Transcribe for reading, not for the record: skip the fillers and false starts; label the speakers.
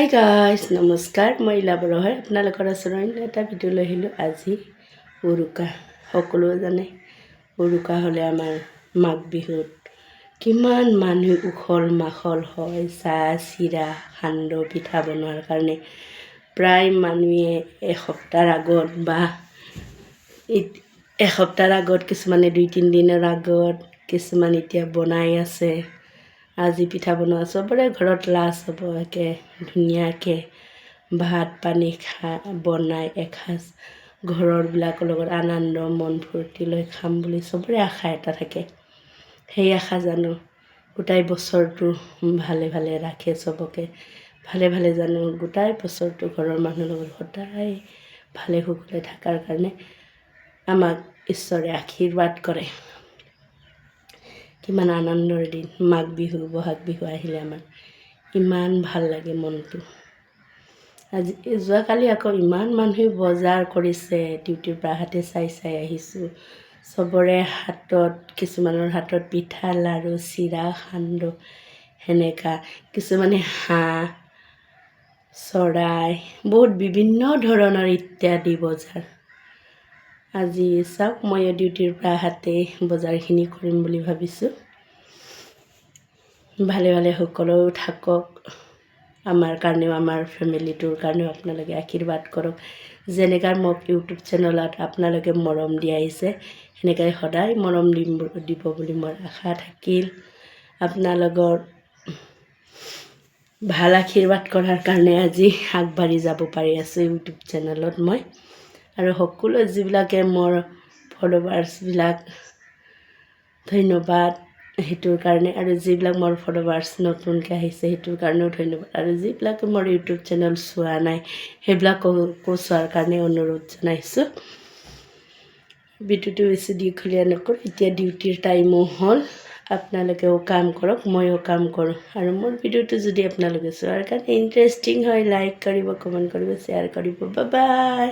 Speaker 1: Hi guys নমস্কাৰ মই ইলা বড়ো হয় আপোনালোকৰ ওচৰত এটা ভিডিঅ' লৈ আহিলোঁ আজি উৰুকা সকলোৱে জানে উৰুকা হ'লে আমাৰ মাঘ বিহুত কিমান মানুহ উখল মাখল হয় চাহ চিৰা সান্দহ পিঠা বনোৱাৰ কাৰণে প্ৰায় মানুহে এসপ্তাহৰ আগত বা এসপ্তাহৰ আগত কিছুমানে 2-3 দিনৰ আগত কিছুমান এতিয়া বনাই আছে আজি পিঠা বনোৱা চবৰে ঘৰত লাজ হ'ব একে ধুনীয়াকৈ ভাত পানী বনাই এসাঁজ ঘৰৰবিলাকৰ লগত আনন্দ মন ফূৰ্তি লৈ খাম বুলি চবৰে আশা এটা থাকে। সেই আশা জানো গোটাই বছৰটো ভালে ভালে ৰাখে চবকে ভালে ভালে জানো গোটাই বছৰটো ঘৰৰ মানুহৰ লগত সদায় ভালে কুশলে থকাৰ কাৰণে আমাক ঈশ্বৰে আশীৰ্বাদ কৰে। কিমান আনন্দৰ দিন মাঘ বিহু বহাগ বিহু আহিলে আমাৰ ইমান ভাল লাগে মনটো। আজি যোৱাকালি আকৌ ইমান মানুহে বজাৰ কৰিছে ডিউটিৰ পৰা হাতে চাই আহিছোঁ চবৰে হাতত কিছুমানৰ হাতত পিঠা লাড়ু চিৰা সান্দহ সেনেকা কিছুমানে হাঁহ চৰাই বহুত বিভিন্ন ধৰণৰ ইত্যাদি বজাৰ। আজি চাওক মই ডিউটিৰ পৰা হাতে বজাৰখিনি কৰিম বুলি ভাবিছোঁ। ভালে ভালে সকলো থাকক আমাৰ কাৰণেও আমাৰ ফেমিলিটোৰ কাৰণেও আপোনালোকে আশীৰ্বাদ কৰক। যেনেকৈ মোক ইউটিউব চেনেলত আপোনালোকে মৰম দি আহিছে সেনেকৈ সদায় মৰম দিব বুলি মোৰ আশা থাকিল। আপোনালোকৰ ভাল আশীৰ্বাদ কৰাৰ কাৰণে আজি আগবাঢ়ি যাব পাৰি আছোঁ ইউটিউব চেনেলত মই। আৰু সকলো যিবিলাকে মোৰ ফলোৱাৰ্ছবিলাক ধন্যবাদ সেইটোৰ কাৰণে আৰু যিবিলাক মোৰ ফলোৱাৰ্ছ নতুনকৈ আহিছে সেইটোৰ কাৰণেও ধন্যবাদ আৰু যিবিলাকে মোৰ ইউটিউব চেনেল চোৱা নাই সেইবিলাককো চোৱাৰ কাৰণে অনুৰোধ জনাইছোঁ। ভিডিঅ'টো বেছি দীঘলীয়া নকৰোঁ এতিয়া ডিউটিৰ টাইমো হ'ল আপোনালোকেও কাম কৰক ময়ো কাম কৰোঁ আৰু মোৰ ভিডিঅ'টো যদি আপোনালোকে চোৱাৰ কাৰণে ইণ্টাৰেষ্টিং হয় লাইক কৰিব কমেণ্ট কৰিব শ্বেয়াৰ কৰিব বাই বাই।